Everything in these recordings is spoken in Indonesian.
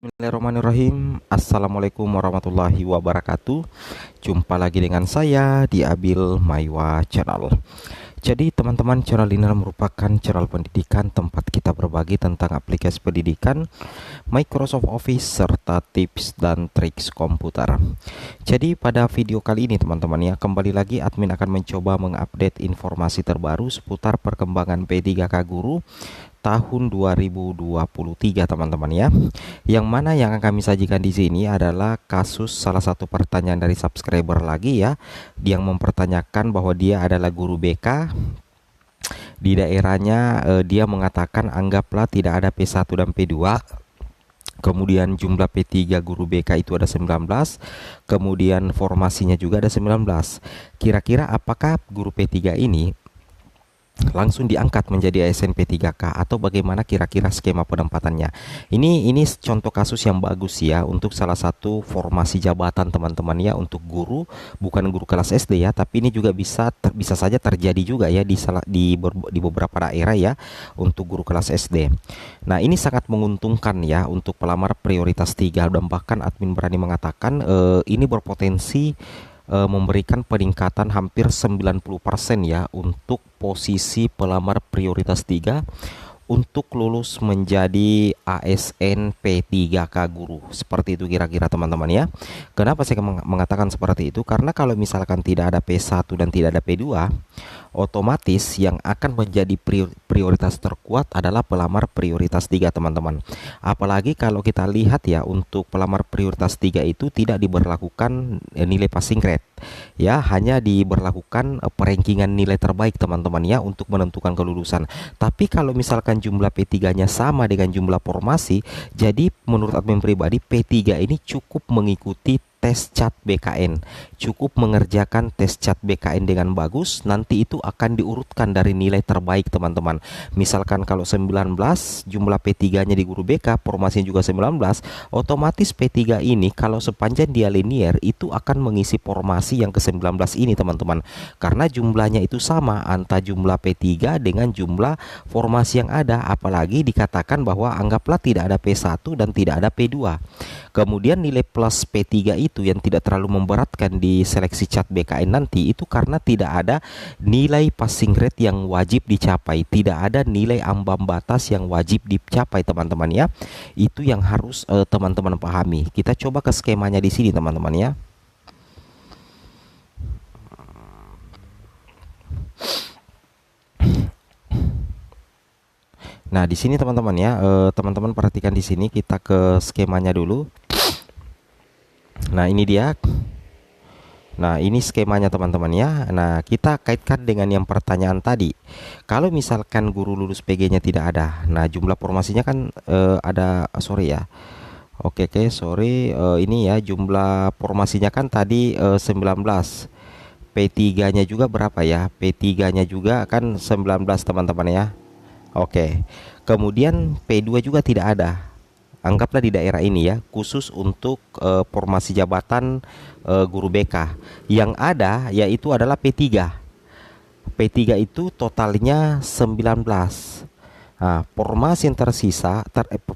Bismillahirrahmanirrahim. Assalamualaikum warahmatullahi wabarakatuh. Jumpa lagi dengan saya di Abil Maiwa Channel. Jadi teman-teman, channel ini merupakan channel pendidikan tempat kita berbagi tentang aplikasi pendidikan, Microsoft Office, serta tips dan triks komputer. Jadi pada video kali ini teman-teman ya, kembali lagi admin akan mencoba mengupdate informasi terbaru seputar perkembangan P3K Guru tahun 2023 teman-teman ya. Yang mana yang akan kami sajikan di sini adalah kasus salah satu pertanyaan dari subscriber lagi ya, yang mempertanyakan bahwa dia adalah guru BK di daerahnya. Dia mengatakan anggaplah tidak ada P1 dan P2. Kemudian jumlah P3 guru BK itu ada 19. Kemudian formasinya juga ada 19. Kira-kira apakah guru P3 ini langsung diangkat menjadi ASN P3K atau bagaimana kira-kira skema penempatannya? Ini contoh kasus yang bagus ya untuk salah satu formasi jabatan teman-teman ya, untuk guru, bukan guru kelas SD ya, tapi ini juga bisa saja terjadi juga ya di beberapa daerah ya untuk guru kelas SD. Nah, ini sangat menguntungkan ya untuk pelamar prioritas 3, dan bahkan admin berani mengatakan ini berpotensi memberikan peningkatan hampir 90% ya untuk posisi pelamar prioritas 3 untuk lulus menjadi ASN P3K guru. Seperti itu kira-kira teman-teman ya. Kenapa saya mengatakan seperti itu? Karena kalau misalkan tidak ada P1 dan tidak ada P2, otomatis yang akan menjadi prioritas terkuat adalah pelamar prioritas 3 teman-teman. Apalagi kalau kita lihat ya, untuk pelamar prioritas 3 itu tidak diberlakukan nilai passing grade ya, hanya diberlakukan perankingan nilai terbaik teman-teman ya untuk menentukan kelulusan. Tapi kalau misalkan jumlah P3-nya sama dengan jumlah formasi, jadi menurut admin pribadi P3 ini cukup mengikuti tes CAT BKN, cukup mengerjakan tes CAT BKN dengan bagus, nanti itu akan diurutkan dari nilai terbaik teman-teman. Misalkan kalau 19 jumlah P3-nya di guru BK, formasinya juga 19, otomatis P3 ini kalau sepanjang dia linear itu akan mengisi formasi yang ke-19 ini teman-teman, karena jumlahnya itu sama antara jumlah P3 dengan jumlah formasi yang ada. Apalagi dikatakan bahwa anggaplah tidak ada P1 dan tidak ada P2, kemudian nilai plus P3 itu yang tidak terlalu memberatkan di seleksi CAT BKN nanti, itu karena tidak ada nilai passing grade yang wajib dicapai, tidak ada nilai ambang batas yang wajib dicapai teman-teman ya. Itu yang harus teman-teman pahami. Kita coba ke skemanya di sini teman-teman ya. Nah, di sini teman-teman ya, teman-teman perhatikan di sini, kita ke skemanya dulu. Nah, ini dia. Nah, ini skemanya teman-teman ya. Nah, kita kaitkan dengan yang pertanyaan tadi. Kalau misalkan guru lulus PG-nya tidak ada, nah jumlah formasinya kan ada, sorry ya. Oke, sorry, ini ya jumlah formasinya kan tadi 19. P3-nya juga berapa ya? P3-nya juga kan 19 teman-teman ya. Oke. Kemudian P2 juga tidak ada. Anggaplah di daerah ini ya, khusus untuk formasi jabatan guru BK. Yang ada yaitu adalah P3. P3 itu totalnya 19. Nah, formasi yang tersisa,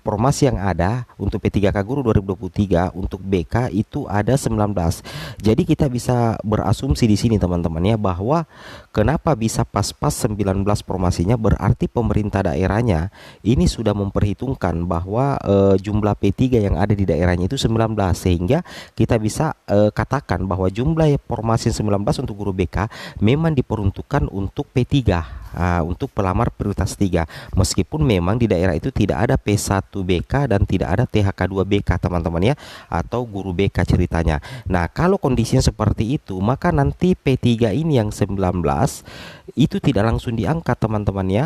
formasi yang ada untuk P3K Guru 2023 untuk BK itu ada 19. Jadi kita bisa berasumsi di sini teman-teman ya, bahwa kenapa bisa pas-pas 19 formasinya, berarti pemerintah daerahnya ini sudah memperhitungkan bahwa jumlah P3 yang ada di daerahnya itu 19, sehingga kita bisa katakan bahwa jumlah formasi 19 untuk guru BK memang diperuntukkan untuk P3. Untuk pelamar prioritas 3, meskipun memang di daerah itu tidak ada P1 BK dan tidak ada THK 2 BK teman-teman ya, atau guru BK ceritanya. Nah, kalau kondisinya seperti itu, maka nanti P3 ini yang 19 itu tidak langsung diangkat teman-teman ya.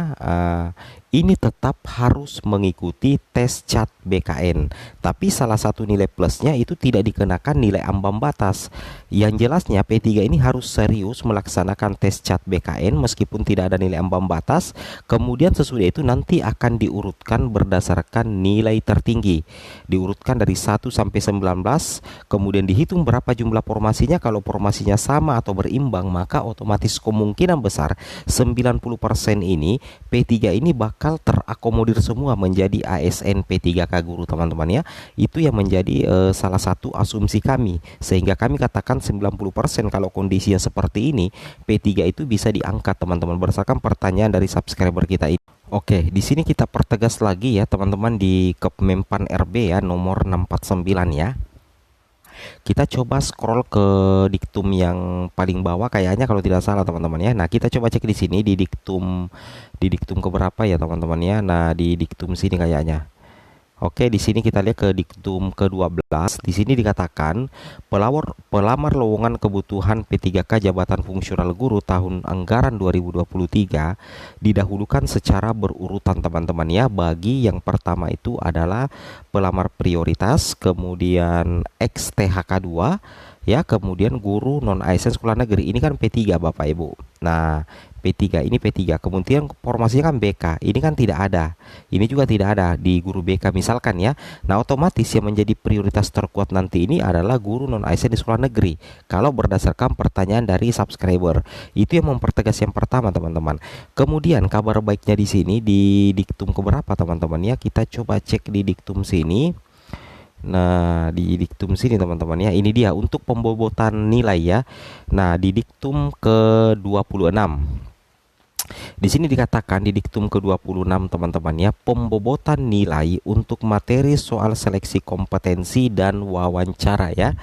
Ini tetap harus mengikuti tes CAT BKN, tapi salah satu nilai plusnya itu tidak dikenakan nilai ambang batas. Yang jelasnya P3 ini harus serius melaksanakan tes CAT BKN meskipun tidak ada nilai ambang batas. Kemudian sesudah itu nanti akan diurutkan berdasarkan nilai tertinggi, diurutkan dari 1 sampai 19, kemudian dihitung berapa jumlah formasinya. Kalau formasinya sama atau berimbang, maka otomatis kemungkinan besar 90% ini P3 ini bakal bakal terakomodir semua menjadi ASN P3K guru teman-teman ya. Itu yang menjadi salah satu asumsi kami, sehingga kami katakan 90% kalau kondisinya seperti ini P3 itu bisa diangkat teman-teman, berdasarkan pertanyaan dari subscriber kita ini. Oke, di sini kita pertegas lagi ya teman-teman di Kepmenpan RB ya nomor 649 ya. Kita coba scroll ke diktum yang paling bawah kayaknya kalau tidak salah teman-teman ya. Nah, kita coba cek di sini di diktum keberapa ya teman-teman ya. Nah, di diktum sini kayaknya. Oke, di sini kita lihat ke diktum ke-12. Di sini dikatakan pelamar lowongan kebutuhan P3K jabatan fungsional guru tahun anggaran 2023 didahulukan secara berurutan teman-teman ya. Bagi yang pertama itu adalah pelamar prioritas, kemudian XTHK 2 ya, kemudian guru non ASN sekolah negeri. Ini kan P3 Bapak Ibu. Nah, P3 ini P3, kemudian formasinya kan BK, ini kan tidak ada, ini juga tidak ada di guru BK misalkan ya. Nah, otomatis yang menjadi prioritas terkuat nanti ini adalah guru non ASN di sekolah negeri kalau berdasarkan pertanyaan dari subscriber. Itu yang mempertegas yang pertama teman-teman. Kemudian kabar baiknya di sini di diktum keberapa teman-teman ya, kita coba cek di diktum sini. Nah, di diktum sini teman-teman ya, ini dia untuk pembobotan nilai ya. Nah, di diktum ke-26 di sini dikatakan di diktum ke-26 teman-teman ya, pembobotan nilai untuk materi soal seleksi kompetensi dan wawancara ya.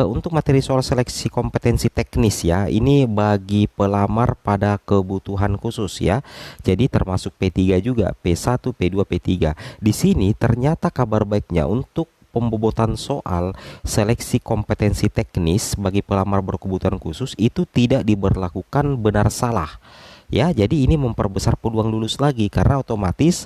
Untuk materi soal seleksi kompetensi teknis ya, ini bagi pelamar pada kebutuhan khusus ya. Jadi termasuk P3 juga, P1, P2, P3. Di sini ternyata kabar baiknya untuk pembobotan soal seleksi kompetensi teknis bagi pelamar berkebutuhan khusus itu tidak diberlakukan benar salah. Ya, jadi ini memperbesar peluang lulus lagi karena otomatis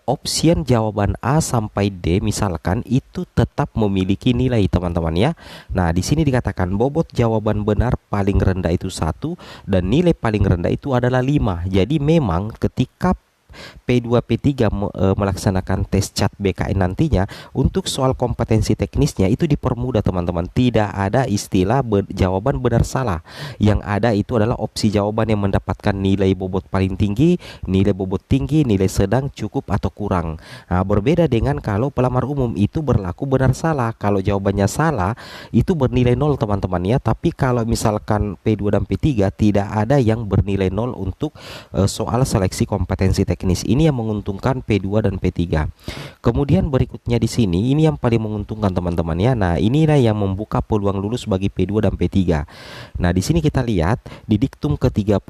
option jawaban A sampai D misalkan itu tetap memiliki nilai teman-teman ya. Nah, di sini dikatakan bobot jawaban benar paling rendah itu 1 dan nilai paling rendah itu adalah 5. Jadi memang ketika P2 P3 melaksanakan tes CAT BKN nantinya untuk soal kompetensi teknisnya itu dipermudah teman-teman. Tidak ada istilah jawaban benar salah. Yang ada itu adalah opsi jawaban yang mendapatkan nilai bobot paling tinggi, nilai bobot tinggi, nilai sedang, cukup atau kurang. Nah, berbeda dengan kalau pelamar umum itu berlaku benar salah. Kalau jawabannya salah itu bernilai 0 teman-teman ya. Tapi kalau misalkan P2 dan P3 tidak ada yang bernilai 0 untuk soal seleksi kompetensi teknis. Ini yang menguntungkan P2 dan P3. Kemudian berikutnya di sini ini yang paling menguntungkan teman-teman ya. Nah, inilah yang membuka peluang lulus bagi P2 dan P3. Nah, di sini kita lihat di diktum ke-31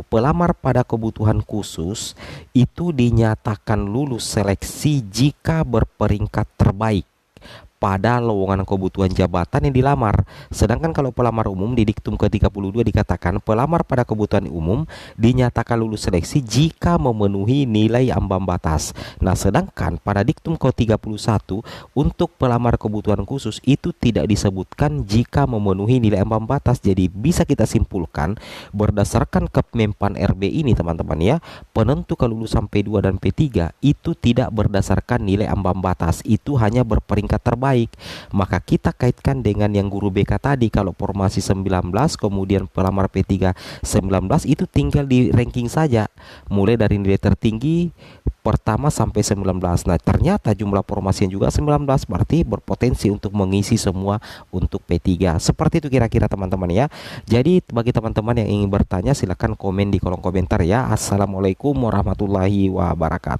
pelamar pada kebutuhan khusus itu dinyatakan lulus seleksi jika berperingkat terbaik pada lowongan kebutuhan jabatan yang dilamar. Sedangkan kalau pelamar umum di diktum ke-32 dikatakan pelamar pada kebutuhan umum dinyatakan lulus seleksi jika memenuhi nilai ambang batas. Nah, sedangkan pada diktum ke-31 untuk pelamar kebutuhan khusus itu tidak disebutkan jika memenuhi nilai ambang batas. Jadi bisa kita simpulkan berdasarkan Kepmenpan RB ini teman-teman ya, penentu kelulusan P2 dan P3 itu tidak berdasarkan nilai ambang batas, itu hanya berperingkat terbaik. Maka kita kaitkan dengan yang guru BK tadi, kalau formasi 19 kemudian pelamar P3 19 itu tinggal di ranking saja mulai dari nilai tertinggi pertama sampai 19. Nah, ternyata jumlah formasi yang juga 19 berarti berpotensi untuk mengisi semua untuk P3. Seperti itu kira-kira teman-teman ya. Jadi bagi teman-teman yang ingin bertanya silahkan komen di kolom komentar ya. Assalamualaikum warahmatullahi wabarakatuh.